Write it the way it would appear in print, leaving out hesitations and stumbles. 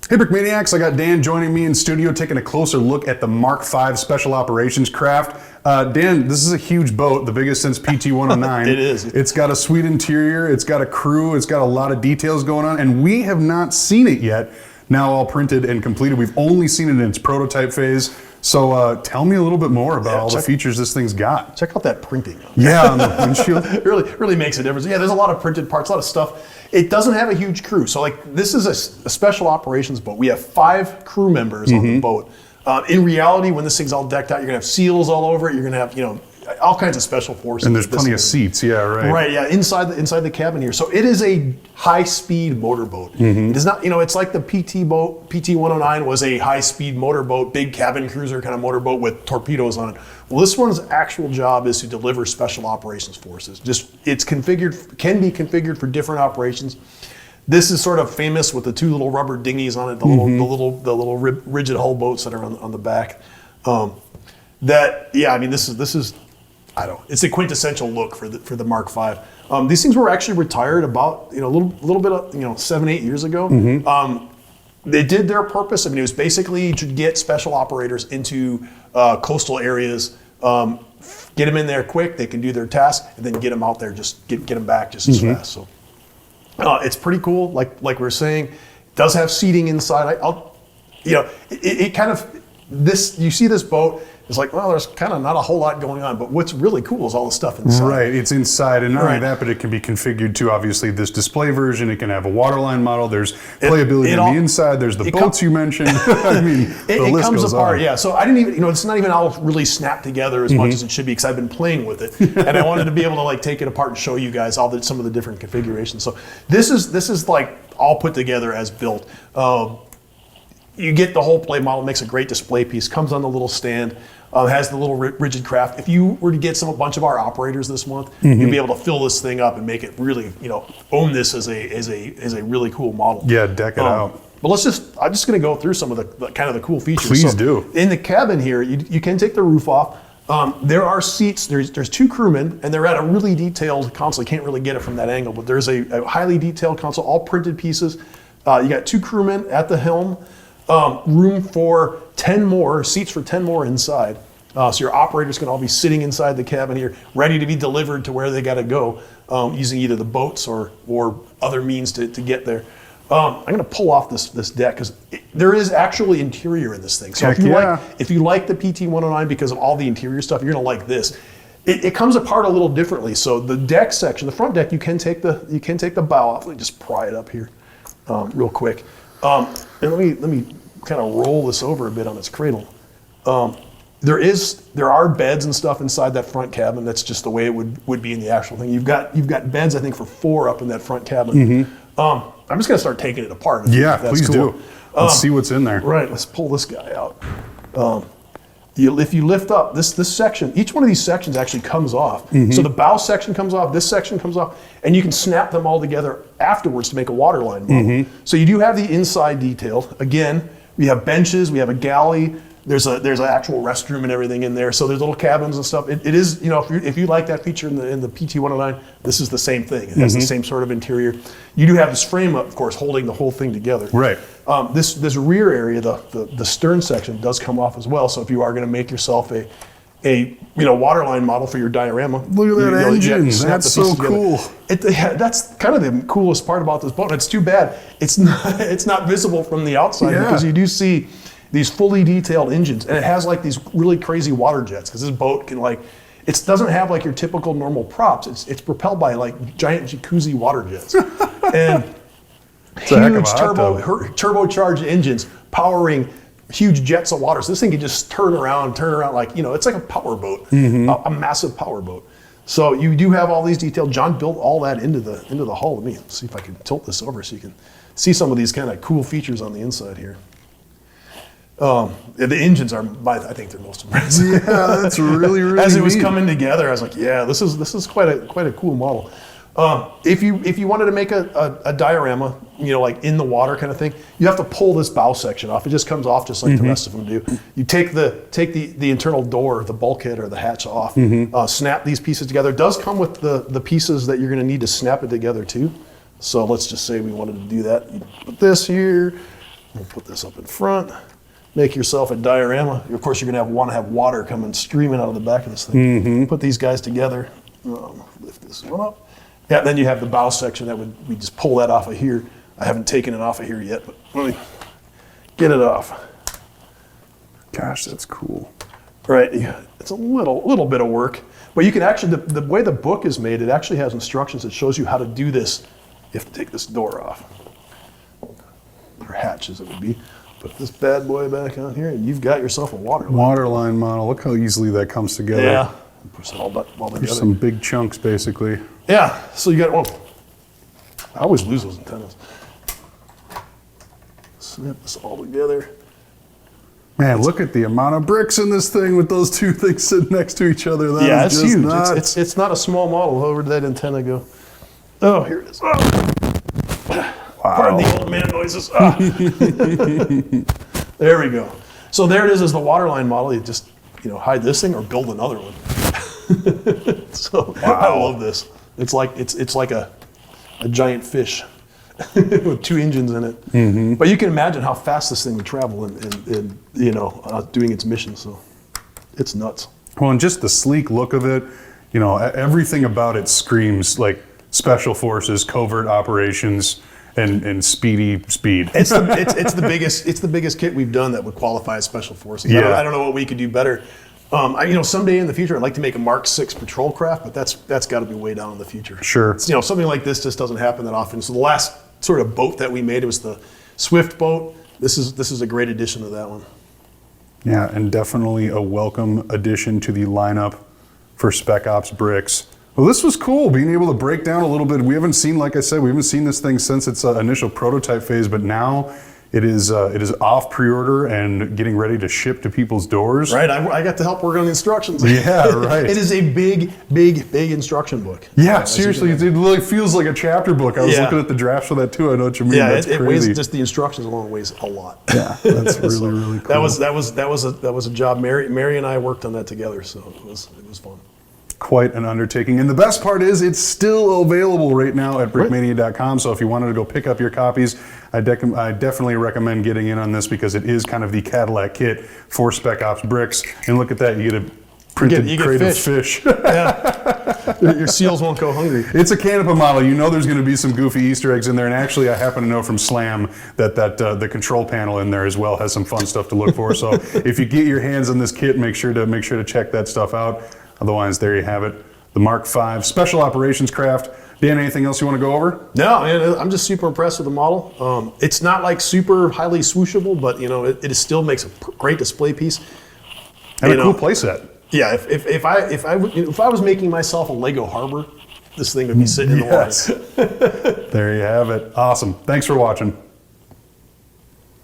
Hey Brickmaniacs, I got Dan joining me in studio taking a closer look at the Mark V Special Operations craft. Dan, this is a huge boat, the biggest since PT-109. It is. It's got a sweet interior, it's got a crew, it's got a lot of details going on, and we have not seen it yet, now all printed and completed. We've only seen it in its prototype phase. So tell me a little bit more about all the features this thing's got. Check out that printing. Yeah, on the windshield. It really makes a difference. Yeah, there's a lot of printed parts, a lot of stuff. It doesn't have a huge crew. So like this is a special operations boat. We have 5 crew members on the boat. In reality, when this thing's all decked out, you're gonna have SEALs all over it. You're gonna have, all kinds of special forces. And there's plenty of seats, yeah, right. Right, yeah, inside the cabin here. So it is a high-speed motorboat. It is not, it's like the PT boat. PT-109 was a high-speed motorboat, big cabin cruiser kind of motorboat with torpedoes on it. Well, this one's actual job is to deliver special operations forces. It's configured, can be configured for different operations. This is sort of famous with the 2 little rubber dinghies on it, the little rigid hull boats that are on the back. This is. It's a quintessential look for the Mark V. These things were actually retired about a little bit of 7-8 years ago. They did their purpose. It was basically to get special operators into coastal areas, get them in there quick. They can do their task, and then get them out there. Just get them back just as fast. So it's pretty cool. Like we were saying, it does have seating inside. It kind of you see this boat. It's like, well, there's kind of not a whole lot going on, but what's really cool is all the stuff inside. Right, it's inside, and not only that, but it can be configured to, obviously, this display version. It can have a waterline model. There's playability on the inside. There's the boats you mentioned. It comes apart, yeah. So I didn't even, it's not even all really snapped together as much as it should be, because I've been playing with it, and I wanted to be able to take it apart and show you guys some of the different configurations. So this is like all put together as built. You get the whole play model, makes a great display piece, comes on the little stand. Has the little rigid craft. If you were to get a bunch of our operators this month, you'd be able to fill this thing up and make it really, own this as a really cool model. Yeah, deck it out. But I'm just going to go through some of the kind of the cool features. Please do. In the cabin here, you can take the roof off. There are seats. There's 2 crewmen, and they're at a really detailed console. You can't really get it from that angle, but there's a highly detailed console, all printed pieces. You got 2 crewmen at the helm. Room for 10 more, seats for 10 more inside. So your operators can all be sitting inside the cabin here, ready to be delivered to where they got to go, using either the boats or other means to get there. I'm going to pull off this deck because there is actually interior in this thing. So if you like the PT-109 because of all the interior stuff, you're going to like this. It comes apart a little differently. So the deck section, the front deck, you can take the bow off. Let me just pry it up here, real quick. And let me kind of roll this over a bit on its cradle. There are beds and stuff inside that front cabin. That's just the way it would be in the actual thing. You've got beds, I think, for 4 up in that front cabin. I'm just gonna start taking it apart. Yeah, please do. Let's see what's in there. Right. Let's pull this guy out. If you lift up this section, each one of these sections actually comes off. So the bow section comes off, this section comes off, and you can snap them all together afterwards to make a waterline model. So you do have the inside detail. Again, we have benches, we have a galley. There's an actual restroom and everything in there. So there's little cabins and stuff. It is, if you like that feature in the PT-109, this is the same thing. It has the same sort of interior. You do have this frame, of course, holding the whole thing together. Right. This rear area, the stern section, does come off as well. So if you are going to make yourself a waterline model for your diorama, look at that engine. That's so cool. That's kind of the coolest part about this boat. It's too bad it's not visible from the outside because you do see these fully detailed engines, and it has these really crazy water jets because this boat can it doesn't have your typical normal props. It's propelled by giant jacuzzi water jets and huge turbocharged engines powering huge jets of water. So this thing can just turn around it's like a power boat, a massive power boat. So you do have all these details. John built all that into the hull. Let me see if I can tilt this over so you can see some of these kind of cool features on the inside here. The engines are, I think they're most impressive. Yeah, that's really As it was coming together, I was like, yeah, this is quite a cool model. If you wanted to make a diorama, in the water kind of thing, you have to pull this bow section off. It just comes off just like the rest of them do. You take the internal door, the bulkhead or the hatch off, snap these pieces together. It does come with the pieces that you're going to need to snap it together too. So let's just say we wanted to do that. You put this here. We'll put this up in front. Make yourself a diorama. Of course, you're going to want to have water coming streaming out of the back of this thing. Put these guys together. Lift this one up. Yeah, then you have the bow section that we just pull that off of here. I haven't taken it off of here yet, but let me get it off. Gosh, that's cool. Right, yeah, it's a little bit of work, but you can actually, the way the book is made, it actually has instructions that shows you how to do this. You have to take this door off, or hatch as it would be. Put this bad boy back on here, and you've got yourself a waterline model. Look how easily that comes together. Yeah, push it all together. There's some big chunks, basically. Yeah, so you got, I always lose those antennas. Snap this all together. Man, look at the amount of bricks in this thing with those two things sitting next to each other. That it's is just huge. Nuts. It's not a small model. Where did that antenna go? Oh, here it is. Oh. Wow. Pardon the old man noises. Ah. There we go. So there it is the waterline model. You just hide this thing or build another one. So wow. I love this. It's like a giant fish with two engines in it. But you can imagine how fast this thing would travel in doing its mission. So it's nuts. Well, and just the sleek look of it, everything about it screams like special forces, covert operations, and speedy speed. It's the biggest kit we've done that would qualify as special forces. Yeah. I don't know what we could do better. Someday in the future, I'd like to make a Mark 6 patrol craft, but that's got to be way down in the future. Sure. Something like this just doesn't happen that often. So the last sort of boat that we made, it was the Swift boat. This is a great addition to that one. Yeah, and definitely a welcome addition to the lineup for Spec Ops bricks. Well, this was cool, being able to break down a little bit. We haven't seen, like I said, we haven't seen this thing since its initial prototype phase, but now it is off pre-order and getting ready to ship to people's doors. Right, I got to help work on the instructions. Yeah, right. It is a big instruction book. Yeah, seriously, it really feels like a chapter book. I was looking at the drafts for that too. I know what you mean. Yeah, that's it crazy. weighs just the instructions alone weighs a lot. Yeah, that's really really cool. That was a job. Mary and I worked on that together, so it was fun. Quite an undertaking. And the best part is it's still available right now at brickmania.com. So if you wanted to go pick up your copies, I definitely recommend getting in on this because it is kind of the Cadillac kit for Spec Ops bricks. And look at that, you get a printed crate of fish. Yeah. Your seals won't go hungry. It's a Canopy model. There's going to be some goofy Easter eggs in there. And actually, I happen to know from Slam that the control panel in there as well has some fun stuff to look for. So if you get your hands on this kit, make sure to check that stuff out. Otherwise, there you have it. The Mark V Special Operations Craft. Dan, anything else you want to go over? No, man, I'm just super impressed with the model. It's not like super highly swooshable, but it still makes a great display piece. And a cool playset. Yeah, if I was making myself a Lego harbor, this thing would be sitting in the water. There you have it. Awesome. Thanks for watching.